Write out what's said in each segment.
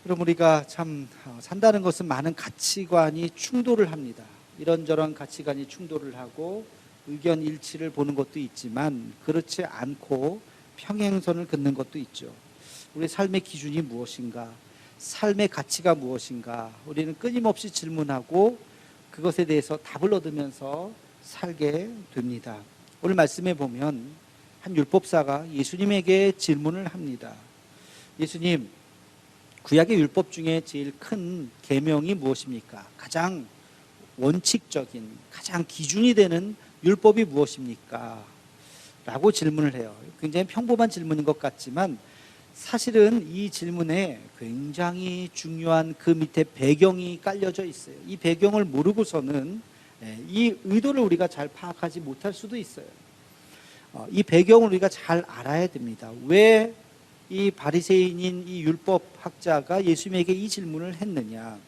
그럼 우리가 참 산다는 것은 많은 가치관이 충돌을 합니다. 이런저런 가치관이 충돌을 하고 의견 일치를 보는 것도 있지만 그렇지 않고 평행선을 긋는 것도 있죠. 우리 삶의 기준이 무엇인가? 삶의 가치가 무엇인가? 우리는 끊임없이 질문하고 그것에 대해서 답을 얻으면서 살게 됩니다. 오늘 말씀에 보면 한 율법사가 예수님에게 질문을 합니다. 예수님, 구약의 율법 중에 제일 큰 계명이 무엇입니까? 가장 원칙적인, 가장 기준이 되는 율법이 무엇입니까? 라고 질문을 해요. 굉장히 평범한 질문인 것 같지만 사실은 이 질문에 굉장히 중요한 그 밑에 배경이 깔려져 있어요. 이 배경을 모르고서는 이 의도를 우리가 잘 파악하지 못할 수도 있어요. 이 배경을 우리가 잘 알아야 됩니다. 왜 이 바리새인인 이 율법학자가 예수님에게 이 질문을 했느냐?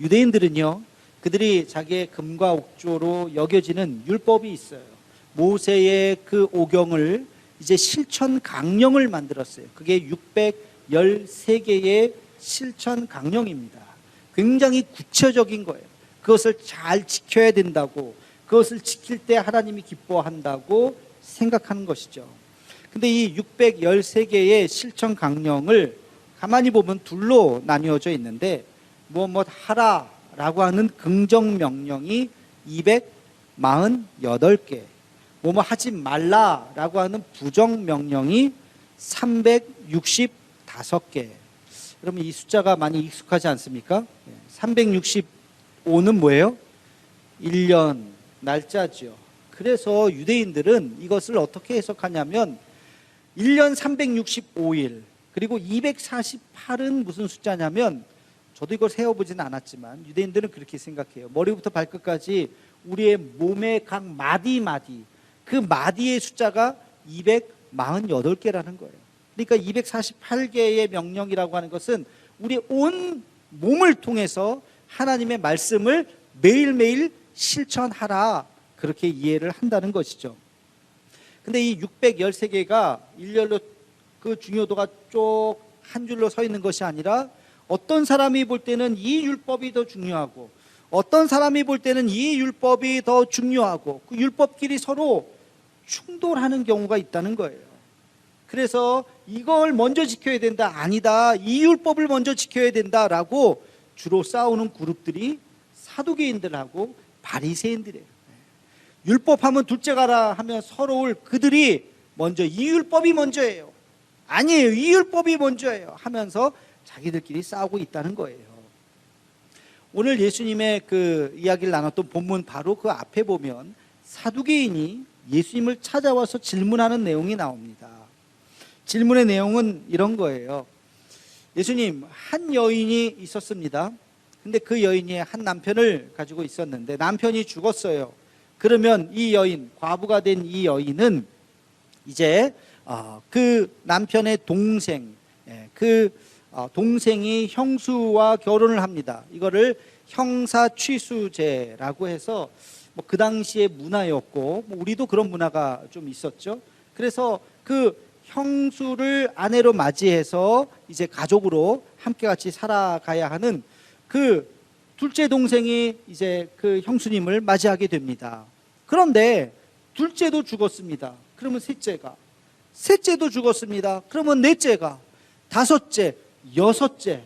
유대인들은요, 그들이 자기의 금과 옥조로 여겨지는 율법이 있어요. 모세의 그 오경을 이제 실천 강령을 만들었어요. 그게 613개의 실천 강령입니다. 굉장히 구체적인 거예요. 그것을 잘 지켜야 된다고, 그것을 지킬 때 하나님이 기뻐한다고 생각하는 것이죠. 근데 이 613개의 실천 강령을 가만히 보면 둘로 나뉘어져 있는데 무엇 하라라고 하는 긍정 명령이 248개, 뭐뭐 하지 말라라고 하는 부정 명령이 365개. 여러분 이 숫자가 많이 익숙하지 않습니까? 365는 뭐예요? 1년 날짜죠. 그래서 유대인들은 이것을 어떻게 해석하냐면 1년 365일 그리고 248은 무슨 숫자냐면, 저도 이걸 세어보지는 않았지만 유대인들은 그렇게 생각해요. 머리부터 발끝까지 우리의 몸의 각 마디 그 마디의 숫자가 248개라는 거예요. 그러니까 248개의 명령이라고 하는 것은 우리 온 몸을 통해서 하나님의 말씀을 매일매일 실천하라, 그렇게 이해를 한다는 것이죠. 근데 이 613개가 일렬로 그 중요도가 쭉 한 줄로 서 있는 것이 아니라 어떤 사람이 볼 때는 이 율법이 더 중요하고 어떤 사람이 볼 때는 이 율법이 더 중요하고 그 율법끼리 서로 충돌하는 경우가 있다는 거예요. 그래서 이걸 먼저 지켜야 된다, 아니다, 이 율법을 먼저 지켜야 된다라고 주로 싸우는 그룹들이 사두개인들하고 바리새인들이에요. 율법하면 둘째 가라 하면 서러울 그들이 먼저 이 율법이 먼저예요, 아니에요, 이 율법이 먼저예요 하면서 자기들끼리 싸우고 있다는 거예요. 오늘 예수님의 그 이야기를 나눴던 본문 바로 그 앞에 보면 사두개인이 예수님을 찾아와서 질문하는 내용이 나옵니다. 질문의 내용은 이런 거예요. 예수님, 한 여인이 있었습니다. 근데 그 여인이 한 남편을 가지고 있었는데 남편이 죽었어요. 그러면 이 여인, 과부가 된 이 여인은 이제 그 남편의 동생, 동생이 형수와 결혼을 합니다. 이거를 형사취수제라고 해서 그 당시의 문화였고 우리도 그런 문화가 좀 있었죠. 그래서 그 형수를 아내로 맞이해서 이제 가족으로 함께 같이 살아가야 하는 그 둘째 동생이 이제 그 형수님을 맞이하게 됩니다. 그런데 둘째도 죽었습니다. 그러면 셋째도 죽었습니다. 그러면 넷째가, 다섯째, 여섯째,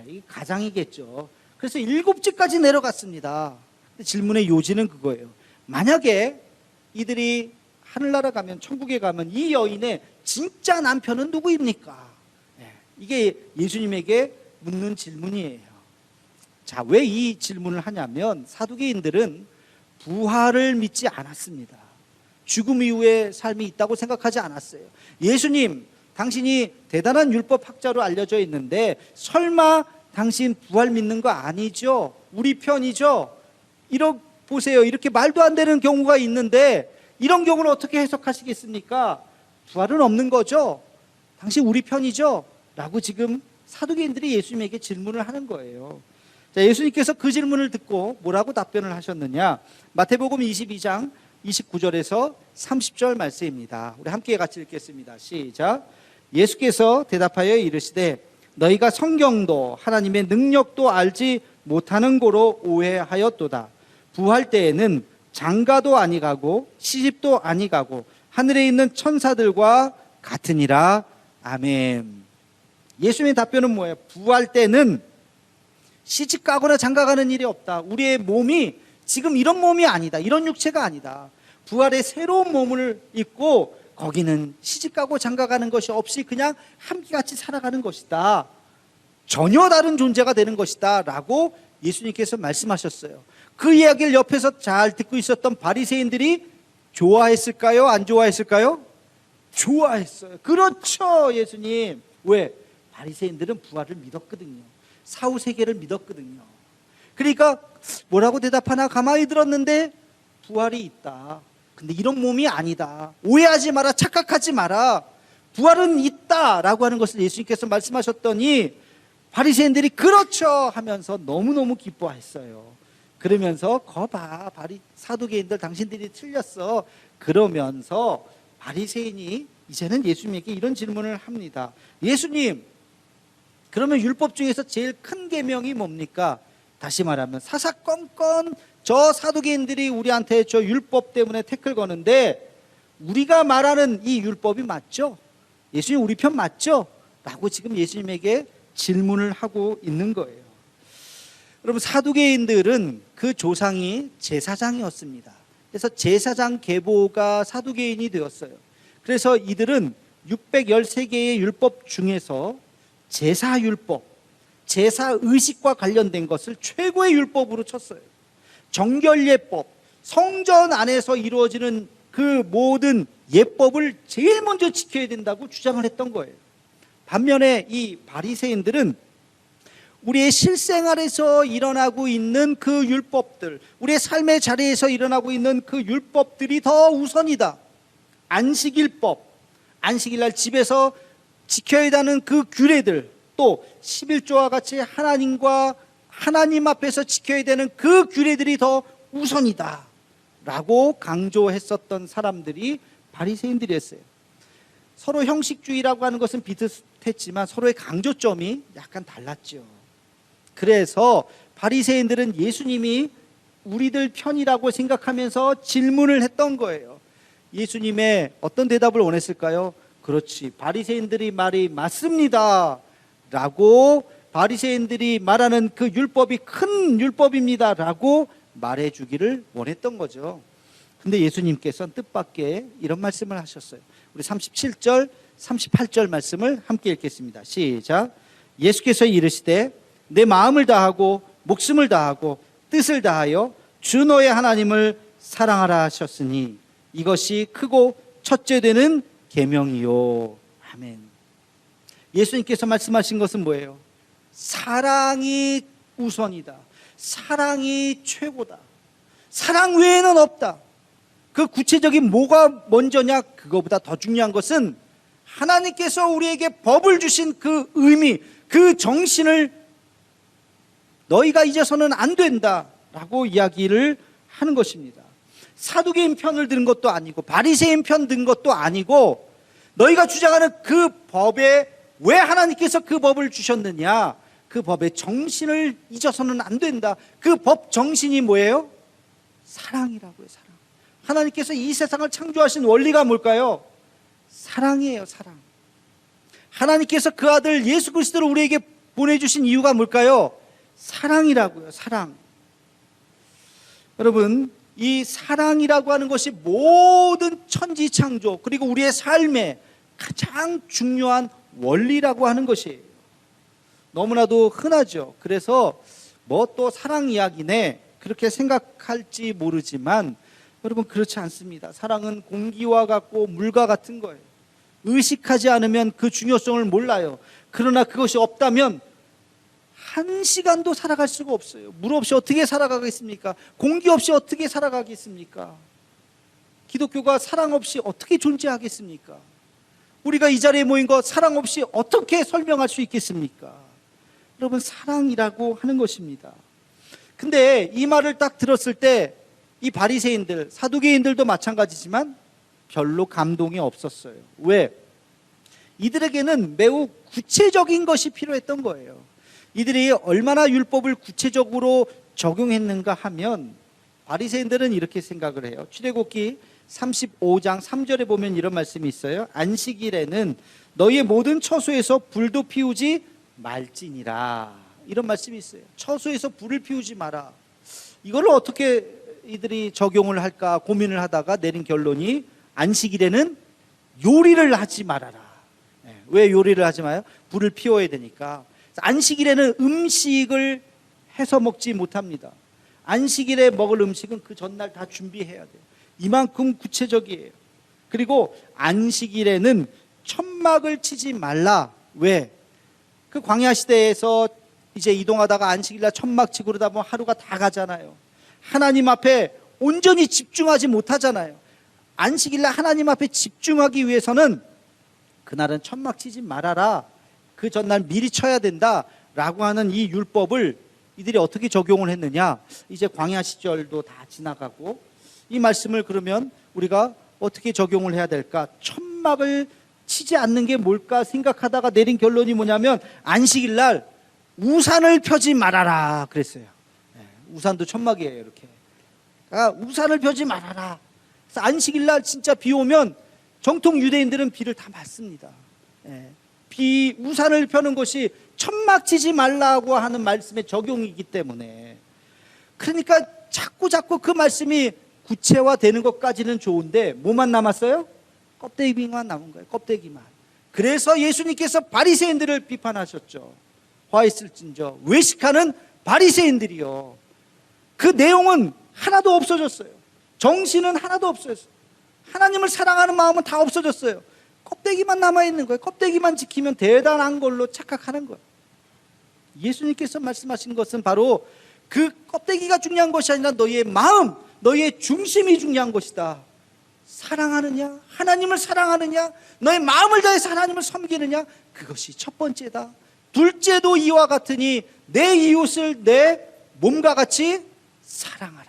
이게 가장이겠죠. 그래서 7째까지 내려갔습니다. 질문의 요지는 그거예요. 만약에 이들이 하늘나라 가면, 천국에 가면 이 여인의 진짜 남편은 누구입니까? 이게 예수님에게 묻는 질문이에요. 자, 왜 이 질문을 하냐면 사두개인들은 부활을 믿지 않았습니다. 죽음 이후의 삶이 있다고 생각하지 않았어요. 예수님, 당신이 대단한 율법학자로 알려져 있는데 설마 당신 부활 믿는 거 아니죠? 우리 편이죠? 보세요. 이렇게 말도 안 되는 경우가 있는데 이런 경우는 어떻게 해석하시겠습니까? 부활은 없는 거죠? 당신 우리 편이죠? 라고 지금 사두개인들이 예수님에게 질문을 하는 거예요. 자, 예수님께서 그 질문을 듣고 뭐라고 답변을 하셨느냐? 마태복음 22장 29절에서 30절 말씀입니다. 우리 함께 같이 읽겠습니다. 시작. 예수께서 대답하여 이르시되 너희가 성경도 하나님의 능력도 알지 못하는 고로 오해하였도다. 부활 때에는 장가도 아니가고 시집도 아니가고 하늘에 있는 천사들과 같으니라. 아멘. 예수님의 답변은 뭐예요? 부활 때는 시집 가거나 장가 가는 일이 없다. 우리의 몸이 지금 이런 몸이 아니다. 이런 육체가 아니다. 부활의 새로운 몸을 입고 거기는 시집 가고 장가 가는 것이 없이 그냥 함께같이 살아가는 것이다. 전혀 다른 존재가 되는 것이다 라고 예수님께서 말씀하셨어요. 그 이야기를 옆에서 잘 듣고 있었던 바리새인들이 좋아했을까요? 안 좋아했을까요? 좋아했어요. 그렇죠, 예수님. 왜? 바리새인들은 부활을 믿었거든요. 사후세계를 믿었거든요. 그러니까 뭐라고 대답하나 가만히 들었는데 부활이 있다. 근데 이런 몸이 아니다. 오해하지 마라. 착각하지 마라. 부활은 있다라고 하는 것을 예수님께서 말씀하셨더니 바리새인들이 그렇죠 하면서 너무너무 기뻐했어요. 그러면서 거봐 사두개인들 당신들이 틀렸어. 그러면서 바리새인이 이제는 예수님에게 이런 질문을 합니다. 예수님, 그러면 율법 중에서 제일 큰 계명이 뭡니까? 다시 말하면 사사건건 저 사두개인들이 우리한테 저 율법 때문에 태클 거는데 우리가 말하는 이 율법이 맞죠? 예수님 우리 편 맞죠? 라고 지금 예수님에게 질문을 하고 있는 거예요. 여러분, 사두개인들은 그 조상이 제사장이었습니다. 그래서 제사장 계보가 사두개인이 되었어요. 그래서 이들은 613개의 율법 중에서 제사율법, 제사의식과 관련된 것을 최고의 율법으로 쳤어요. 정결예법, 성전 안에서 이루어지는 그 모든 예법을 제일 먼저 지켜야 된다고 주장을 했던 거예요. 반면에 이 바리새인들은 우리의 실생활에서 일어나고 있는 그 율법들, 우리의 삶의 자리에서 일어나고 있는 그 율법들이 더 우선이다. 안식일법, 안식일날 집에서 지켜야 하는 그 규례들, 또 11조와 같이 하나님 앞에서 지켜야 되는 그 규례들이 더 우선이다 라고 강조했었던 사람들이 바리새인들이었어요. 서로 형식주의라고 하는 것은 비슷했지만 서로의 강조점이 약간 달랐죠. 그래서 바리새인들은 예수님이 우리들 편이라고 생각하면서 질문을 했던 거예요. 예수님의 어떤 대답을 원했을까요? 그렇지, 바리새인들이 말이 맞습니다 라고, 바리새인들이 말하는 그 율법이 큰 율법입니다 라고 말해주기를 원했던 거죠. 근데 예수님께서는 뜻밖의 이런 말씀을 하셨어요. 우리 37절 38절 말씀을 함께 읽겠습니다. 시작. 예수께서 이르시되 내 마음을 다하고 목숨을 다하고 뜻을 다하여 주 너의 하나님을 사랑하라 하셨으니 이것이 크고 첫째 되는 계명이요. 아멘. 예수님께서 말씀하신 것은 뭐예요? 사랑이 우선이다. 사랑이 최고다. 사랑 외에는 없다. 그 구체적인 뭐가 먼저냐? 그거보다 더 중요한 것은 하나님께서 우리에게 법을 주신 그 의미, 그 정신을 너희가 잊어서는 안 된다라고 이야기를 하는 것입니다. 사두개인 편을 든 것도 아니고 바리새인 편 든 것도 아니고 너희가 주장하는 그 법에 왜 하나님께서 그 법을 주셨느냐? 그 법의 정신을 잊어서는 안 된다. 그 법 정신이 뭐예요? 사랑이라고요. 사랑. 하나님께서 이 세상을 창조하신 원리가 뭘까요? 사랑이에요. 사랑. 하나님께서 그 아들 예수 그리스도를 우리에게 보내주신 이유가 뭘까요? 사랑이라고요. 사랑. 여러분, 이 사랑이라고 하는 것이 모든 천지 창조 그리고 우리의 삶에 가장 중요한 원리라고 하는 것이에요. 너무나도 흔하죠. 그래서 뭐 또 사랑 이야기네 그렇게 생각할지 모르지만 여러분, 그렇지 않습니다. 사랑은 공기와 같고 물과 같은 거예요. 의식하지 않으면 그 중요성을 몰라요. 그러나 그것이 없다면 한 시간도 살아갈 수가 없어요. 물 없이 어떻게 살아가겠습니까? 공기 없이 어떻게 살아가겠습니까? 기독교가 사랑 없이 어떻게 존재하겠습니까? 우리가 이 자리에 모인 것 사랑 없이 어떻게 설명할 수 있겠습니까? 여러분, 사랑이라고 하는 것입니다. 근데 이 말을 딱 들었을 때 이 바리새인들, 사두개인들도 마찬가지지만 별로 감동이 없었어요. 왜? 이들에게는 매우 구체적인 것이 필요했던 거예요. 이들이 얼마나 율법을 구체적으로 적용했는가 하면 바리새인들은 이렇게 생각을 해요. 출애굽기 35장 3절에 보면 이런 말씀이 있어요. 안식일에는 너희의 모든 처소에서 불도 피우지 말지니라. 이런 말씀이 있어요. 처소에서 불을 피우지 마라. 이걸 어떻게 이들이 적용을 할까 고민을 하다가 내린 결론이 안식일에는 요리를 하지 말아라. 왜 요리를 하지 마요? 불을 피워야 되니까. 안식일에는 음식을 해서 먹지 못합니다. 안식일에 먹을 음식은 그 전날 다 준비해야 돼요. 이만큼 구체적이에요. 그리고 안식일에는 천막을 치지 말라. 왜? 그 광야 시대에서 이제 이동하다가 안식일날 천막 치고 그러다 보면 하루가 다 가잖아요. 하나님 앞에 온전히 집중하지 못하잖아요. 안식일날 하나님 앞에 집중하기 위해서는 그날은 천막 치지 말아라. 그 전날 미리 쳐야 된다라고 하는 이 율법을 이들이 어떻게 적용을 했느냐. 이제 광야 시절도 다 지나가고 이 말씀을 그러면 우리가 어떻게 적용을 해야 될까? 천막을 치지 않는 게 뭘까 생각하다가 내린 결론이 뭐냐면 안식일날 우산을 펴지 말아라 그랬어요. 우산도 천막이에요. 이렇게 우산을 펴지 말아라. 그래서 안식일날 진짜 비 오면 정통 유대인들은 비를 다 맞습니다. 우산을 펴는 것이 천막 치지 말라고 하는 말씀의 적용이기 때문에, 그러니까 자꾸 그 말씀이 구체화되는 것까지는 좋은데 뭐만 남았어요? 껍데기만 남은 거예요. 껍데기만. 그래서 예수님께서 바리새인들을 비판하셨죠. 화있을진저 외식하는 바리새인들이요. 그 내용은 하나도 없어졌어요. 정신은 하나도 없어졌어요. 하나님을 사랑하는 마음은 다 없어졌어요. 껍데기만 남아있는 거예요. 껍데기만 지키면 대단한 걸로 착각하는 거예요. 예수님께서 말씀하신 것은 바로 그 껍데기가 중요한 것이 아니라 너희의 마음, 너희의 중심이 중요한 것이다. 사랑하느냐? 하나님을 사랑하느냐? 너의 마음을 다해서 하나님을 섬기느냐? 그것이 첫 번째다. 둘째도 이와 같으니 내 이웃을 내 몸과 같이 사랑하라.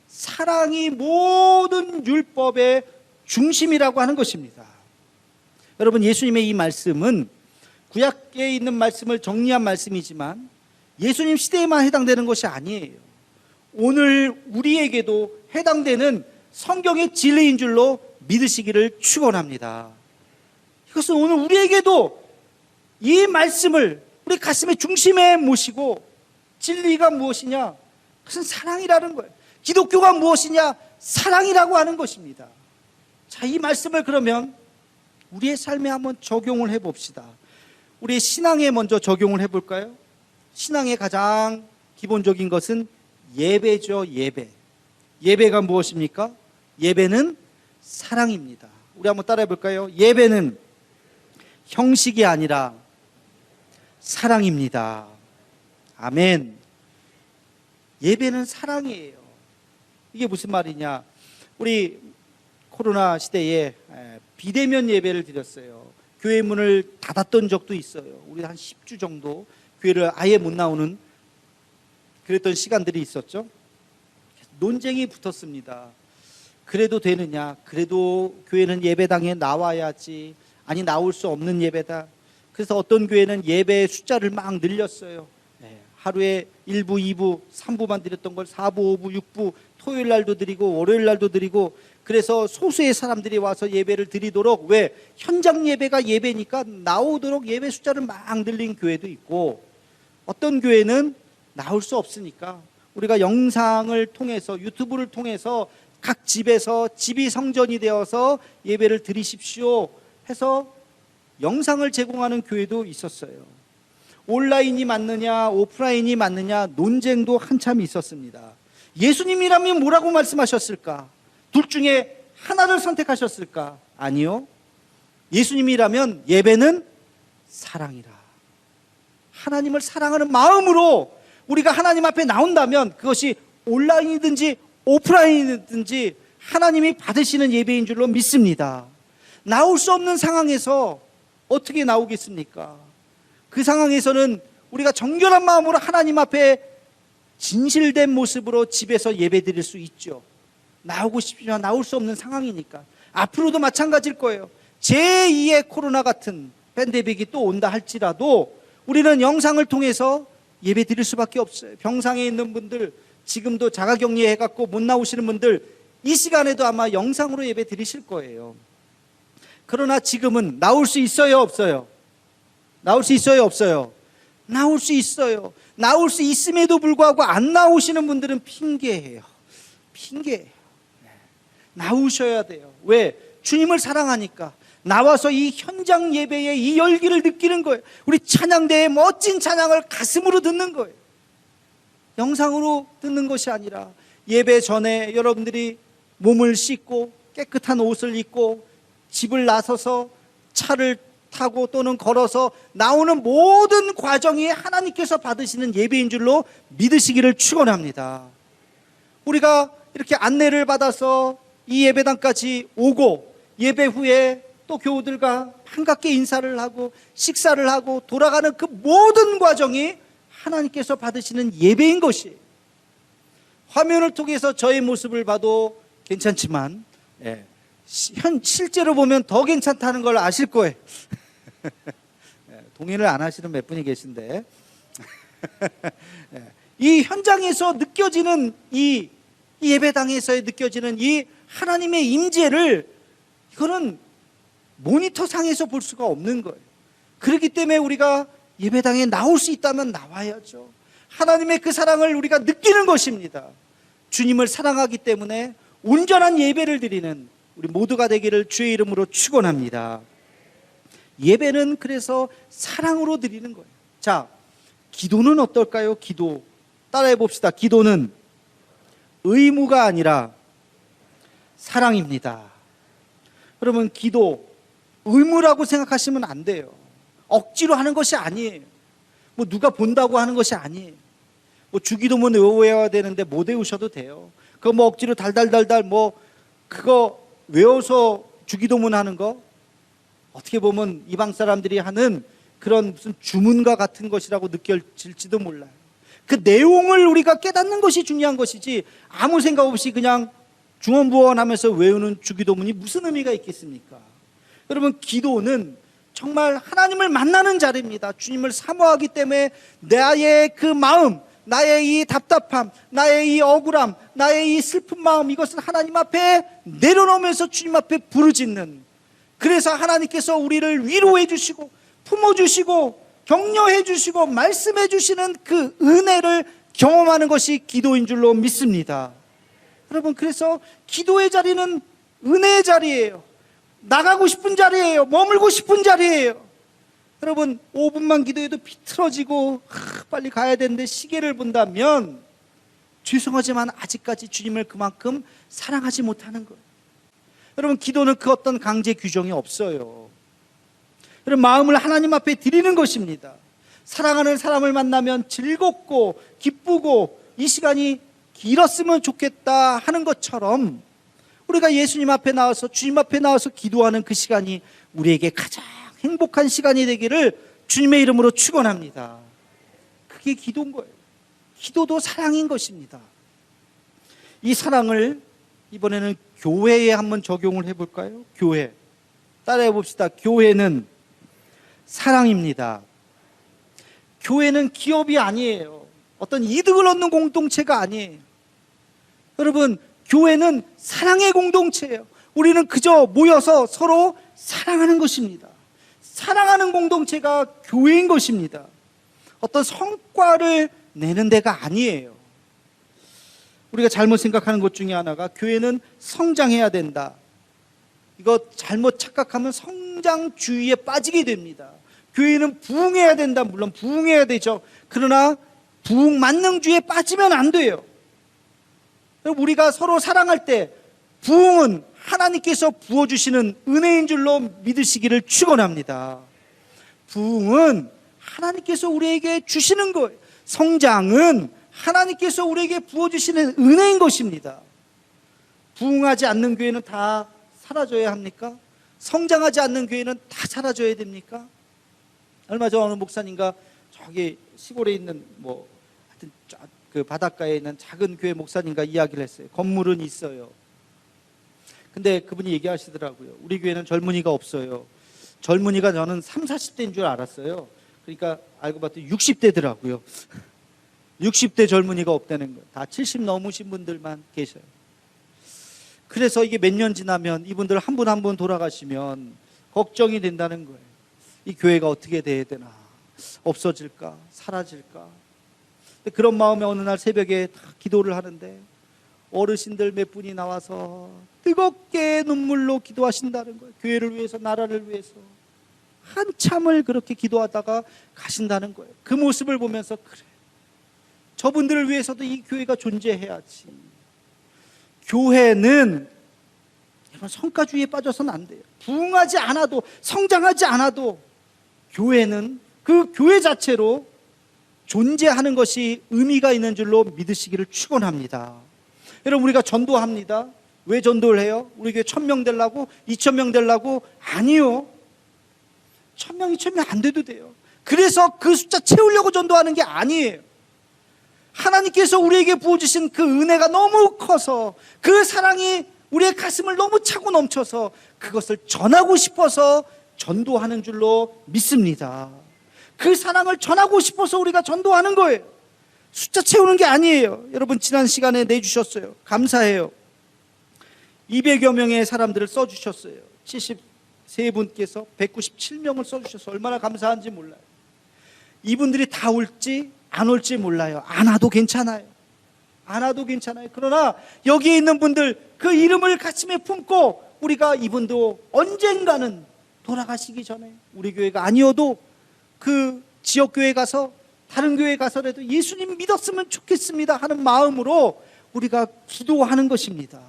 사랑이 모든 율법의 중심이라고 하는 것입니다. 여러분, 예수님의 이 말씀은 구약에 있는 말씀을 정리한 말씀이지만 예수님 시대에만 해당되는 것이 아니에요. 오늘 우리에게도 해당되는 성경의 진리인 줄로 믿으시기를 축원합니다. 이것은 오늘 우리에게도 이 말씀을 우리 가슴의 중심에 모시고, 진리가 무엇이냐? 그것은 사랑이라는 거예요. 기독교가 무엇이냐? 사랑이라고 하는 것입니다. 자, 이 말씀을 그러면 우리의 삶에 한번 적용을 해봅시다. 우리의 신앙에 먼저 적용을 해볼까요? 신앙의 가장 기본적인 것은 예배죠. 예배가 무엇입니까? 예배는 사랑입니다. 우리 한번 따라해 볼까요? 예배는 형식이 아니라 사랑입니다. 아멘. 예배는 사랑이에요. 이게 무슨 말이냐? 우리 코로나 시대에 비대면 예배를 드렸어요. 교회 문을 닫았던 적도 있어요. 우리 한 10주 정도 교회를 아예 못 나오는 그랬던 시간들이 있었죠. 논쟁이 붙었습니다. 그래도 되느냐? 그래도 교회는 예배당에 나와야지. 아니, 나올 수 없는 예배다. 그래서 어떤 교회는 예배 숫자를 막 늘렸어요. 하루에 1부, 2부, 3부만 드렸던 걸 4부, 5부, 6부, 토요일 날도 드리고 월요일 날도 드리고, 그래서 소수의 사람들이 와서 예배를 드리도록, 왜? 현장 예배가 예배니까 나오도록 예배 숫자를 막 늘린 교회도 있고, 어떤 교회는 나올 수 없으니까 우리가 영상을 통해서, 유튜브를 통해서 각 집에서, 집이 성전이 되어서 예배를 드리십시오 해서 영상을 제공하는 교회도 있었어요. 온라인이 맞느냐 오프라인이 맞느냐 논쟁도 한참 있었습니다. 예수님이라면 뭐라고 말씀하셨을까? 둘 중에 하나를 선택하셨을까? 아니요. 예수님이라면 예배는 사랑이라. 하나님을 사랑하는 마음으로 우리가 하나님 앞에 나온다면 그것이 온라인이든지 오프라인이든지 하나님이 받으시는 예배인 줄로 믿습니다. 나올 수 없는 상황에서 어떻게 나오겠습니까? 그 상황에서는 우리가 정결한 마음으로 하나님 앞에 진실된 모습으로 집에서 예배 드릴 수 있죠. 나오고 싶지만 나올 수 없는 상황이니까. 앞으로도 마찬가지일 거예요. 제2의 코로나 같은 팬데믹이 또 온다 할지라도 우리는 영상을 통해서 예배 드릴 수밖에 없어요. 병상에 있는 분들, 지금도 자가격리 해갖고 못 나오시는 분들, 이 시간에도 아마 영상으로 예배 드리실 거예요. 그러나 지금은 나올 수 있어요, 없어요? 나올 수 있어요, 없어요? 나올 수 있어요. 나올 수 있음에도 불구하고 안 나오시는 분들은 핑계예요. 핑계예요. 나오셔야 돼요. 왜? 주님을 사랑하니까. 나와서 이 현장 예배의 이 열기를 느끼는 거예요. 우리 찬양대의 멋진 찬양을 가슴으로 듣는 거예요. 영상으로 듣는 것이 아니라 예배 전에 여러분들이 몸을 씻고 깨끗한 옷을 입고 집을 나서서 차를 타고 또는 걸어서 나오는 모든 과정이 하나님께서 받으시는 예배인 줄로 믿으시기를 축원합니다. 우리가 이렇게 안내를 받아서 이 예배당까지 오고 예배 후에 또 교우들과 반갑게 인사를 하고 식사를 하고 돌아가는 그 모든 과정이 하나님께서 받으시는 예배인 것이, 화면을 통해서 저의 모습을 봐도 괜찮지만 실제로 보면 더 괜찮다는 걸 아실 거예요. 동의를 안 하시는 몇 분이 계신데 이 현장에서 느껴지는 이 예배당에서 느껴지는 이 하나님의 임재를, 이거는 모니터상에서 볼 수가 없는 거예요. 그렇기 때문에 우리가 예배당에 나올 수 있다면 나와야죠. 하나님의 그 사랑을 우리가 느끼는 것입니다. 주님을 사랑하기 때문에 온전한 예배를 드리는 우리 모두가 되기를 주의 이름으로 축원합니다. 예배는 그래서 사랑으로 드리는 거예요. 자, 기도는 어떨까요? 기도 따라해 봅시다. 기도는 의무가 아니라 사랑입니다. 여러분, 기도 의무라고 생각하시면 안 돼요. 억지로 하는 것이 아니에요. 뭐 누가 본다고 하는 것이 아니에요. 뭐 주기도문 외워야 되는데 못 외우셔도 돼요. 그거 뭐 억지로 달달달달 뭐 그거 외워서 주기도문 하는 거, 어떻게 보면 이방 사람들이 하는 그런 무슨 주문과 같은 것이라고 느껴질지도 몰라요. 그 내용을 우리가 깨닫는 것이 중요한 것이지, 아무 생각 없이 그냥 중언부언하면서 외우는 주기도문이 무슨 의미가 있겠습니까? 여러분, 기도는 정말 하나님을 만나는 자리입니다. 주님을 사모하기 때문에 나의 그 마음, 나의 이 답답함, 나의 이 억울함, 나의 이 슬픈 마음, 이것을 하나님 앞에 내려놓으면서 주님 앞에 부르짖는, 그래서 하나님께서 우리를 위로해 주시고 품어주시고 격려해 주시고 말씀해 주시는 그 은혜를 경험하는 것이 기도인 줄로 믿습니다. 여러분, 그래서 기도의 자리는 은혜의 자리예요. 나가고 싶은 자리예요. 머물고 싶은 자리예요. 여러분, 5분만 기도해도 비틀어지고 빨리 가야 되는데 시계를 본다면 죄송하지만 아직까지 주님을 그만큼 사랑하지 못하는 거예요. 여러분, 기도는 그 어떤 강제 규정이 없어요. 여러분, 마음을 하나님 앞에 드리는 것입니다. 사랑하는 사람을 만나면 즐겁고 기쁘고 이 시간이 길었으면 좋겠다 하는 것처럼 우리가 예수님 앞에 나와서 주님 앞에 나와서 기도하는 그 시간이 우리에게 가장 행복한 시간이 되기를 주님의 이름으로 축원합니다. 그게 기도인 거예요. 기도도 사랑인 것입니다. 이 사랑을 이번에는 교회에 한번 적용을 해볼까요? 교회. 따라해 봅시다. 교회는 사랑입니다. 교회는 기업이 아니에요. 어떤 이득을 얻는 공동체가 아니에요. 여러분, 교회는 사랑의 공동체예요. 우리는 그저 모여서 서로 사랑하는 것입니다. 사랑하는 공동체가 교회인 것입니다. 어떤 성과를 내는 데가 아니에요. 우리가 잘못 생각하는 것 중에 하나가 교회는 성장해야 된다. 이거 잘못 착각하면 성장주의에 빠지게 됩니다. 교회는 부흥해야 된다. 물론 부흥해야 되죠. 그러나 부흥 만능주의에 빠지면 안 돼요. 우리가 서로 사랑할 때 부흥은 하나님께서 부어주시는 은혜인 줄로 믿으시기를 축원합니다. 부흥은 하나님께서 우리에게 주시는 거예요. 성장은 하나님께서 우리에게 부어주시는 은혜인 것입니다. 부흥하지 않는 교회는 다 사라져야 합니까? 성장하지 않는 교회는 다 사라져야 됩니까? 얼마 전 어느 목사님과 저기 시골에 있는 하여튼 그 바닷가에 있는 작은 교회 목사님과 이야기를 했어요. 건물은 있어요. 근데 그분이 얘기하시더라고요. 우리 교회는 젊은이가 없어요. 젊은이가 저는 3, 40대인 줄 알았어요. 그러니까 알고 봤더니 60대더라고요. 60대 젊은이가 없다는 거예요. 다 70 넘으신 분들만 계셔요. 그래서 이게 몇 년 지나면 이분들 한 분 한 분 돌아가시면 걱정이 된다는 거예요. 이 교회가 어떻게 돼야 되나? 없어질까? 사라질까? 그런 마음에 어느 날 새벽에 다 기도를 하는데 어르신들 몇 분이 나와서 뜨겁게 눈물로 기도하신다는 거예요. 교회를 위해서, 나라를 위해서 한참을 그렇게 기도하다가 가신다는 거예요. 그 모습을 보면서 그래, 저분들을 위해서도 이 교회가 존재해야지. 교회는 여러분 성과주의에 빠져서는 안 돼요. 부흥하지 않아도, 성장하지 않아도 교회는 그 교회 자체로 존재하는 것이 의미가 있는 줄로 믿으시기를 축원합니다. 여러분, 우리가 전도합니다. 왜 전도를 해요? 우리 교회 1000명 되려고? 2000명 되려고? 아니요. 1000명, 2000명 안 돼도 돼요. 그래서 그 숫자 채우려고 전도하는 게 아니에요. 하나님께서 우리에게 부어주신 그 은혜가 너무 커서, 그 사랑이 우리의 가슴을 너무 차고 넘쳐서 그것을 전하고 싶어서 전도하는 줄로 믿습니다. 그 사랑을 전하고 싶어서 우리가 전도하는 거예요. 숫자 채우는 게 아니에요. 여러분, 지난 시간에 내주셨어요. 감사해요. 200여 명의 사람들을 써주셨어요. 73분께서 197명을 써주셔서 얼마나 감사한지 몰라요. 이분들이 다 올지 안 올지 몰라요. 안 와도 괜찮아요. 안 와도 괜찮아요. 그러나 여기에 있는 분들, 그 이름을 가슴에 품고 우리가 이분도 언젠가는 돌아가시기 전에 우리 교회가 아니어도 그 지역교회 가서, 다른 교회 가서라도 예수님 믿었으면 좋겠습니다 하는 마음으로 우리가 기도하는 것입니다.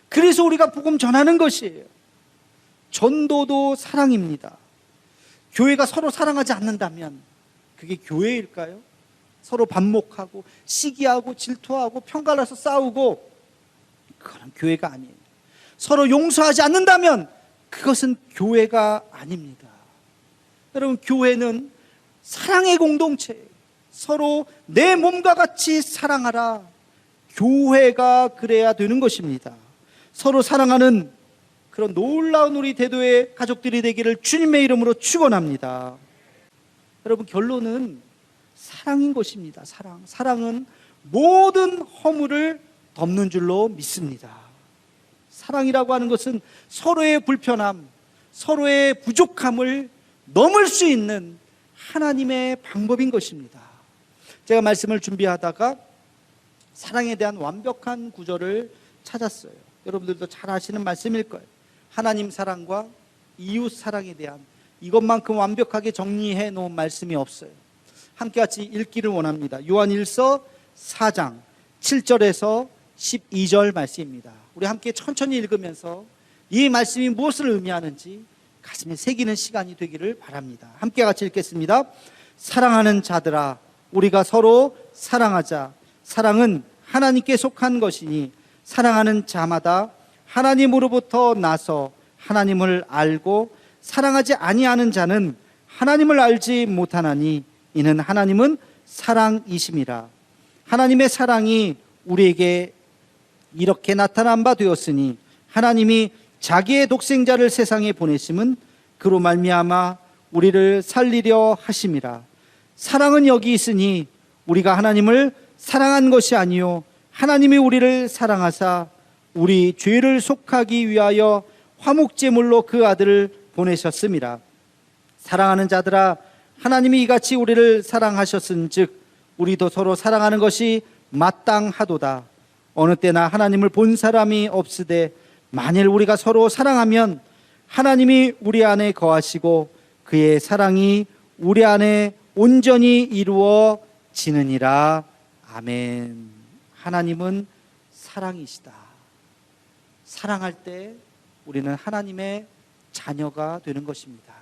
그래서 우리가 복음 전하는 것이에요. 전도도 사랑입니다. 교회가 서로 사랑하지 않는다면 그게 교회일까요? 서로 반목하고 시기하고 질투하고 편가라서 싸우고, 그건 교회가 아니에요. 서로 용서하지 않는다면 그것은 교회가 아닙니다. 여러분, 교회는 사랑의 공동체, 서로 내 몸과 같이 사랑하라. 교회가 그래야 되는 것입니다. 서로 사랑하는 그런 놀라운 우리 대도의 가족들이 되기를 주님의 이름으로 축원합니다. 여러분, 결론은 사랑인 것입니다. 사랑은 모든 허물을 덮는 줄로 믿습니다. 사랑이라고 하는 것은 서로의 불편함, 서로의 부족함을 넘을 수 있는 하나님의 방법인 것입니다. 제가 말씀을 준비하다가 사랑에 대한 완벽한 구절을 찾았어요. 여러분들도 잘 아시는 말씀일 거예요. 하나님 사랑과 이웃 사랑에 대한, 이것만큼 완벽하게 정리해 놓은 말씀이 없어요. 함께 같이 읽기를 원합니다. 요한일서 4장 7절에서 12절 말씀입니다. 우리 함께 천천히 읽으면서 이 말씀이 무엇을 의미하는지 가슴에 새기는 시간이 되기를 바랍니다. 함께 같이 읽겠습니다. 사랑하는 자들아, 우리가 서로 사랑하자. 사랑은 하나님께 속한 것이니 사랑하는 자마다 하나님으로부터 나서 하나님을 알고, 사랑하지 아니하는 자는 하나님을 알지 못하나니 이는 하나님은 사랑이심이라. 하나님의 사랑이 우리에게 이렇게 나타난 바 되었으니 하나님이 자기의 독생자를 세상에 보내심은 그로 말미암아 우리를 살리려 하심이라. 사랑은 여기 있으니 우리가 하나님을 사랑한 것이 아니요 하나님이 우리를 사랑하사 우리 죄를 속하기 위하여 화목제물로 그 아들을 보내셨음이라. 사랑하는 자들아, 하나님이 이같이 우리를 사랑하셨은즉 우리도 서로 사랑하는 것이 마땅하도다. 어느 때나 하나님을 본 사람이 없으되 만일 우리가 서로 사랑하면 하나님이 우리 안에 거하시고 그의 사랑이 우리 안에 온전히 이루어지느니라. 아멘. 하나님은 사랑이시다. 사랑할 때 우리는 하나님의 자녀가 되는 것입니다.